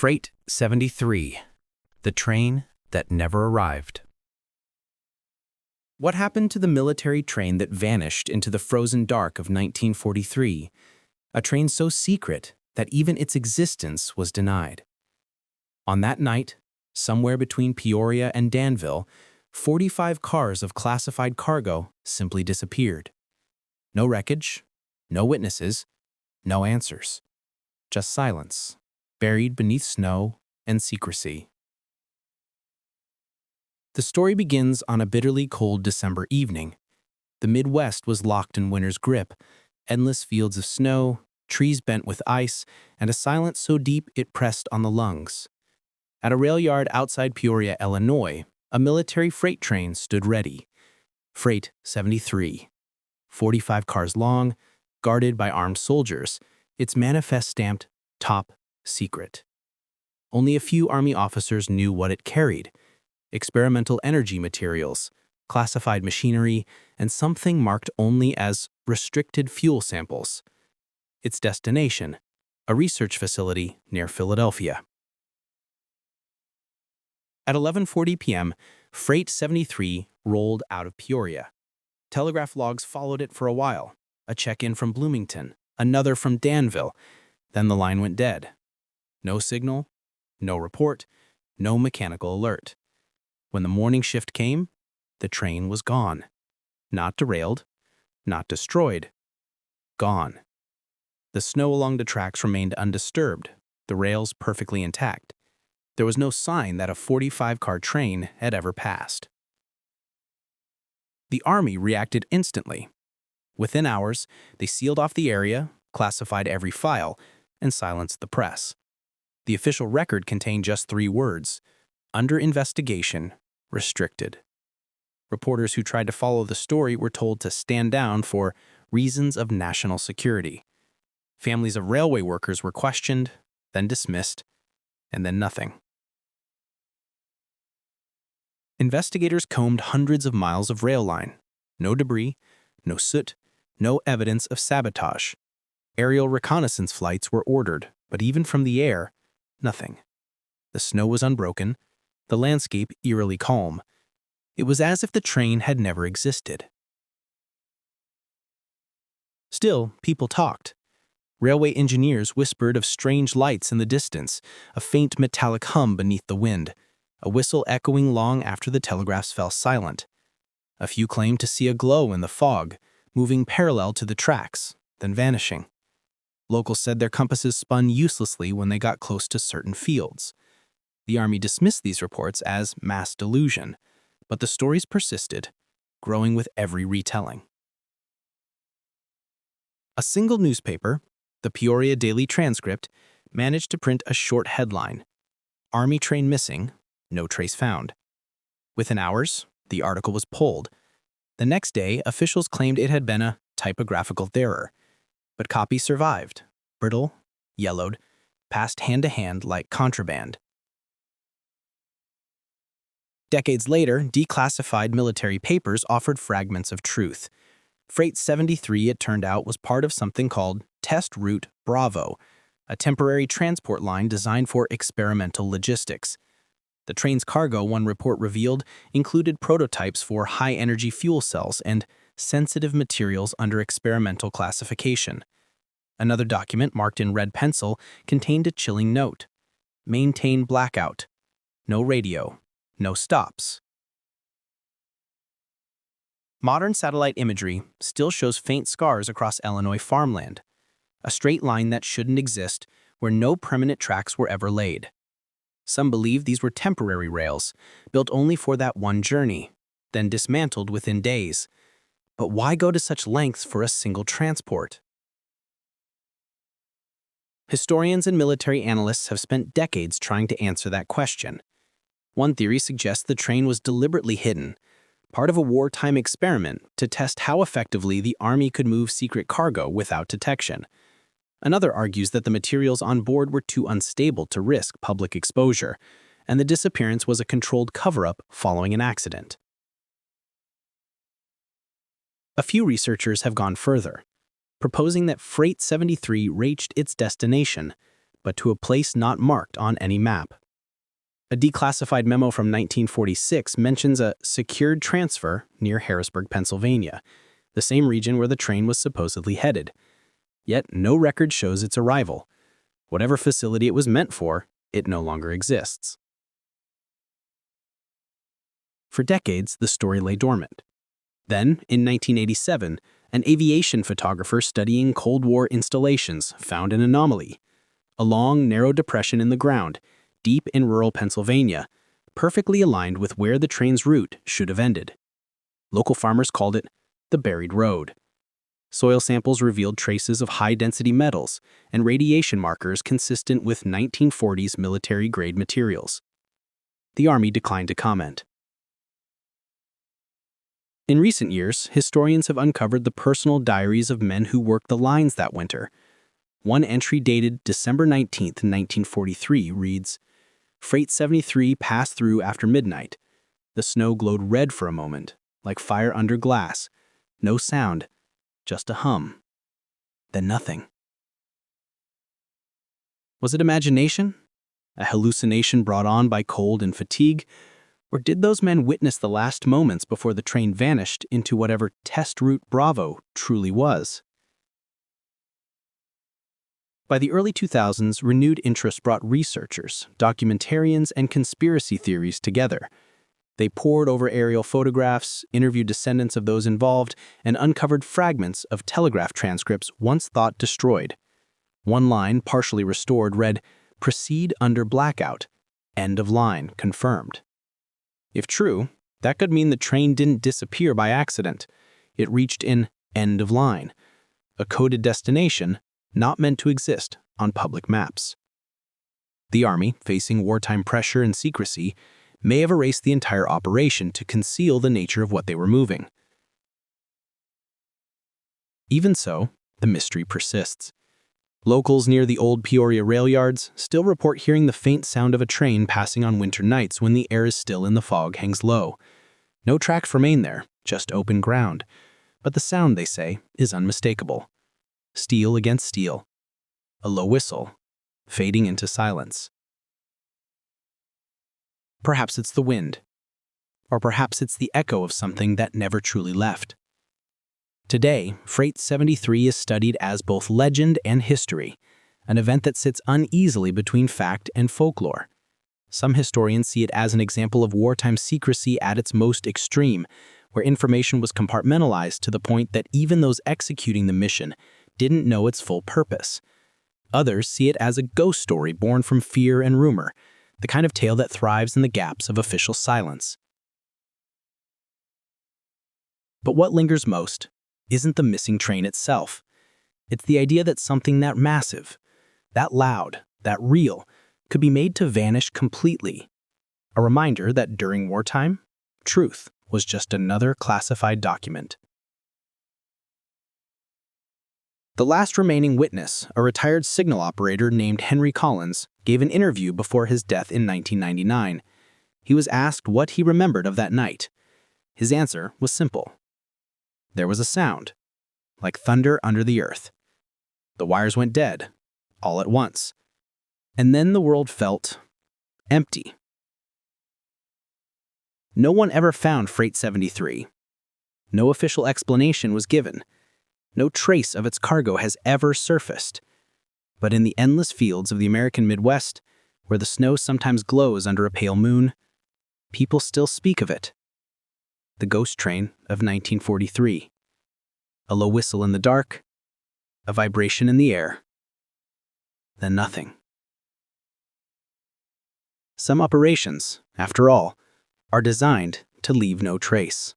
Freight 73, the train that never arrived. What happened to the military train that vanished into the frozen dark of 1943? A train so secret that even its existence was denied. On that night, somewhere between Peoria and Danville, 45 cars of classified cargo simply disappeared. No wreckage, no witnesses, no answers. Just silence, buried beneath snow and secrecy. The story begins on a bitterly cold December evening. The Midwest was locked in winter's grip, endless fields of snow, trees bent with ice, and a silence so deep it pressed on the lungs. At a rail yard outside Peoria, Illinois, a military freight train stood ready. Freight 73. 45 cars long, guarded by armed soldiers, its manifest stamped top secret. Only a few Army officers knew what it carried: experimental energy materials, classified machinery, and something marked only as restricted fuel samples. Its destination, a research facility near Philadelphia. At 11:40 p.m., Freight 73 rolled out of Peoria. Telegraph logs followed it for a while, a check-in from Bloomington, another from Danville. Then the line went dead. No signal, no report, no mechanical alert. When the morning shift came, the train was gone. Not derailed, not destroyed. Gone. The snow along the tracks remained undisturbed, the rails perfectly intact. There was no sign that a 45-car train had ever passed. The Army reacted instantly. Within hours, they sealed off the area, classified every file, and silenced the press. The official record contained just 3 words: under investigation, restricted. Reporters who tried to follow the story were told to stand down for reasons of national security. Families of railway workers were questioned, then dismissed, and then nothing. Investigators combed hundreds of miles of rail line. No debris, no soot, no evidence of sabotage. Aerial reconnaissance flights were ordered, but even from the air, nothing. The snow was unbroken, the landscape eerily calm. It was as if the train had never existed. Still, people talked. Railway engineers whispered of strange lights in the distance, a faint metallic hum beneath the wind, a whistle echoing long after the telegraphs fell silent. A few claimed to see a glow in the fog, moving parallel to the tracks, then vanishing. Locals said their compasses spun uselessly when they got close to certain fields. The Army dismissed these reports as mass delusion, but the stories persisted, growing with every retelling. A single newspaper, the Peoria Daily Transcript, managed to print a short headline: Army train missing, no trace found. Within hours, the article was pulled. The next day, officials claimed it had been a typographical error, but copies survived, brittle, yellowed, passed hand to hand like contraband. Decades later, declassified military papers offered fragments of truth. Freight 73, it turned out, was part of something called Test Route Bravo, a temporary transport line designed for experimental logistics. The train's cargo, one report revealed, included prototypes for high-energy fuel cells and sensitive materials under experimental classification. Another document, marked in red pencil, contained a chilling note: maintain blackout. No radio. No stops. Modern satellite imagery still shows faint scars across Illinois farmland, a straight line that shouldn't exist, where no permanent tracks were ever laid. Some believe these were temporary rails, built only for that one journey, then dismantled within days. But why go to such lengths for a single transport? Historians and military analysts have spent decades trying to answer that question. One theory suggests the train was deliberately hidden, part of a wartime experiment to test how effectively the Army could move secret cargo without detection. Another argues that the materials on board were too unstable to risk public exposure, and the disappearance was a controlled cover-up following an accident. A few researchers have gone further, proposing that Freight 73 reached its destination, but to a place not marked on any map. A declassified memo from 1946 mentions a secured transfer near Harrisburg, Pennsylvania, the same region where the train was supposedly headed. Yet no record shows its arrival. Whatever facility it was meant for, it no longer exists. For decades, the story lay dormant. Then, in 1987, an aviation photographer studying Cold War installations found an anomaly. A long, narrow depression in the ground, deep in rural Pennsylvania, perfectly aligned with where the train's route should have ended. Local farmers called it the buried road. Soil samples revealed traces of high-density metals and radiation markers consistent with 1940s military-grade materials. The Army declined to comment. In recent years, historians have uncovered the personal diaries of men who worked the lines that winter. One entry dated December 19, 1943, reads, "Freight 73 passed through after midnight. The snow glowed red for a moment, like fire under glass. No sound, just a hum. Then nothing." Was it imagination? A hallucination brought on by cold and fatigue? Or did those men witness the last moments before the train vanished into whatever test route Bravo truly was? By the early 2000s, renewed interest brought researchers, documentarians, and conspiracy theories together. They pored over aerial photographs, interviewed descendants of those involved, and uncovered fragments of telegraph transcripts once thought destroyed. One line, partially restored, read, "Proceed under blackout. End of line confirmed." If true, that could mean the train didn't disappear by accident. It reached an end of line, a coded destination not meant to exist on public maps. The Army, facing wartime pressure and secrecy, may have erased the entire operation to conceal the nature of what they were moving. Even so, the mystery persists. Locals near the old Peoria rail yards still report hearing the faint sound of a train passing on winter nights when the air is still and the fog hangs low. No tracks remain there, just open ground. But the sound, they say, is unmistakable. Steel against steel. A low whistle, fading into silence. Perhaps it's the wind. Or perhaps it's the echo of something that never truly left. Today, Freight 73 is studied as both legend and history, an event that sits uneasily between fact and folklore. Some historians see it as an example of wartime secrecy at its most extreme, where information was compartmentalized to the point that even those executing the mission didn't know its full purpose. Others see it as a ghost story born from fear and rumor, the kind of tale that thrives in the gaps of official silence. But what lingers most isn't the missing train itself. It's the idea that something that massive, that loud, that real, could be made to vanish completely. A reminder that during wartime, truth was just another classified document. The last remaining witness, a retired signal operator named Henry Collins, gave an interview before his death in 1999. He was asked what he remembered of that night. His answer was simple. There was a sound, like thunder under the earth. The wires went dead, all at once. And then the world felt empty. No one ever found Freight 73. No official explanation was given. No trace of its cargo has ever surfaced. But in the endless fields of the American Midwest, where the snow sometimes glows under a pale moon, people still speak of it. The ghost train of 1943. A low whistle in the dark, a vibration in the air, then nothing. Some operations, after all, are designed to leave no trace.